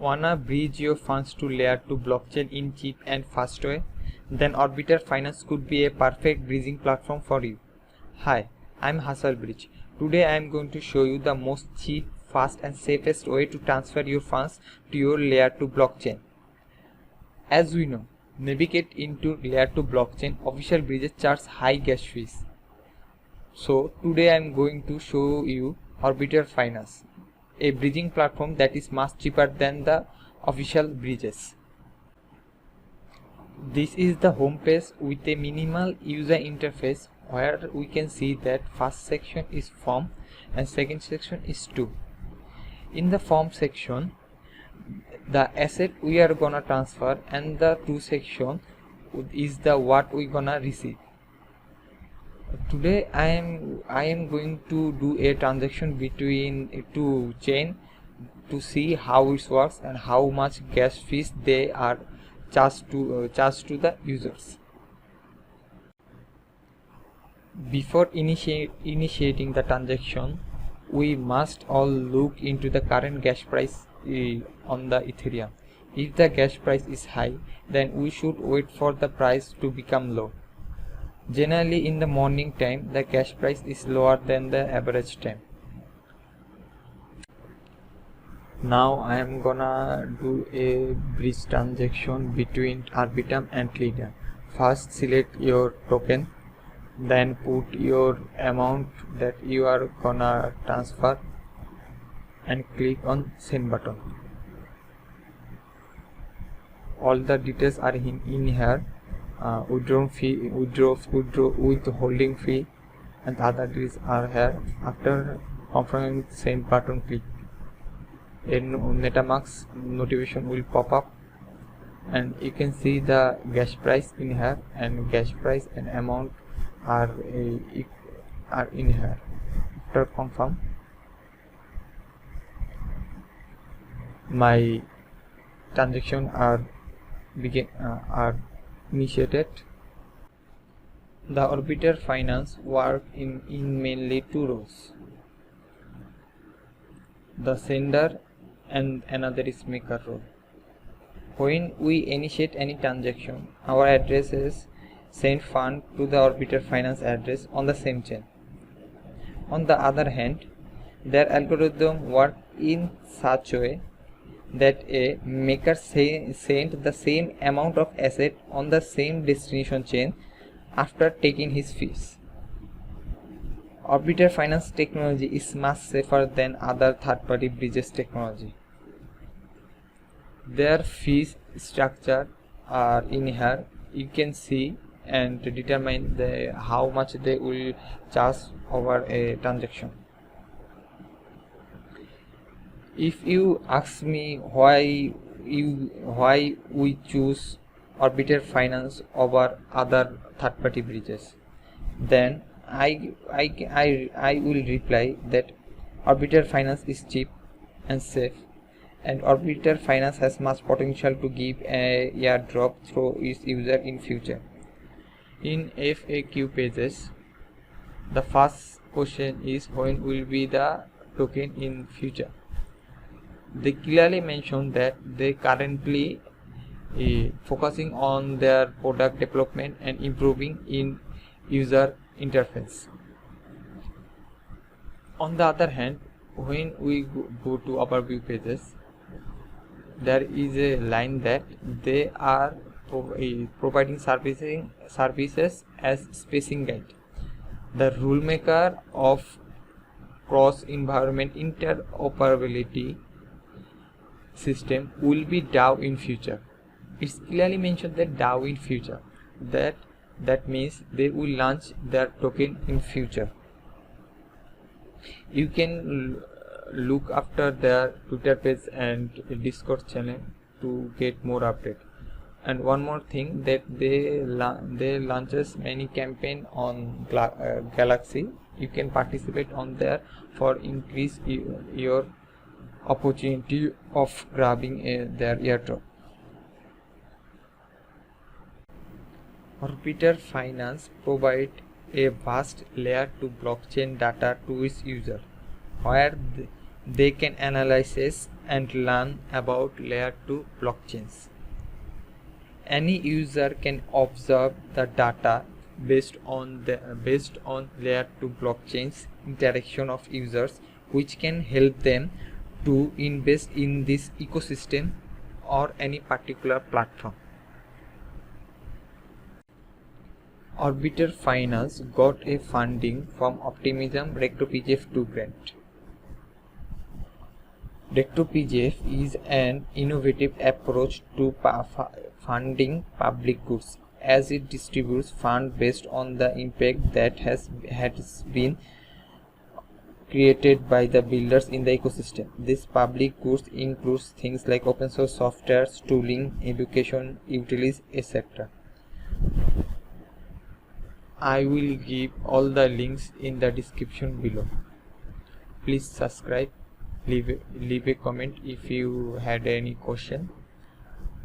Wanna bridge your funds to layer 2 blockchain in cheap and fast way? Then Orbiter Finance could be a perfect bridging platform for you. Hi, I'm Hasal Bridge. Today I am going to show you the most cheap, fast and safest way to transfer your funds to your layer 2 blockchain. As we know, navigate into layer 2 blockchain, official bridges charge high gas fees. So today I am going to show you Orbiter Finance, a bridging platform that is much cheaper than the official bridges. This is the home page with a minimal user interface where we can see that first section is form and second section is to. In the form section, the asset we are gonna transfer, and the to section is the what we gonna receive. Today I am going to do a transaction between two chain to see how it works and how much gas fees they are charged to the users. Before initiating the transaction, we must all look into the current gas price on the Ethereum. If the gas price is high, then we should wait for the price to become low. Generally in the morning time, the gas price is lower than the average time. Now I am gonna do a bridge transaction between Arbitrum and Cleaner. First select your token, then put your amount that you are gonna transfer and click on send button. All the details are in here. Withdraw fee, withholding fee, and other details are here. After confirming send button, click. A MetaMask notification will pop up, and you can see the gas price in here, and gas price and amount are in here. After confirm, my transaction are initiated. The Orbiter Finance work in mainly two roles: the sender and another is maker role. When we initiate any transaction, our address is send fund to the Orbiter Finance address on the same chain. On the other hand, their algorithm work in such a way that a maker sent the same amount of asset on the same destination chain after taking his fees. Orbiter Finance technology is much safer than other third-party bridges technology. Their fees structure are in here. You can see and determine how much they will charge over a transaction. If you ask me why we choose Orbiter Finance over other third-party bridges, then I will reply that Orbiter Finance is cheap and safe, and Orbiter Finance has much potential to give a airdrop through its user in future. In FAQ pages, the first question is when will be the token in future. They clearly mention that they currently focusing on their product development and improving in user interface. On the other hand, when we go to overview pages, there is a line that they are providing services as spacing guide. The rule maker of cross-environment interoperability system will be DAO in future. It's clearly mentioned that DAO in future. That means they will launch their token in future. You can look after their Twitter page and Discord channel to get more update. And one more thing, that they launches many campaign on Galaxy. You can participate on there for increase your opportunity of grabbing their airdrop. Orbiter Finance provide a vast layer to blockchain data to its user, where they can analyze and learn about layer 2 blockchains. Any user can observe the data based on layer 2 blockchains interaction of users, which can help them to invest in this ecosystem or any particular platform. Orbiter Finance got a funding from Optimism Recto-PGF2 grant. Recto-PGF is an innovative approach to funding public goods, as it distributes funds based on the impact that has been created by the builders in the ecosystem. This public goods includes things like open source software, tooling, education, utilities, etc. I will give all the links in the description below. Please subscribe, leave a comment if you had any question.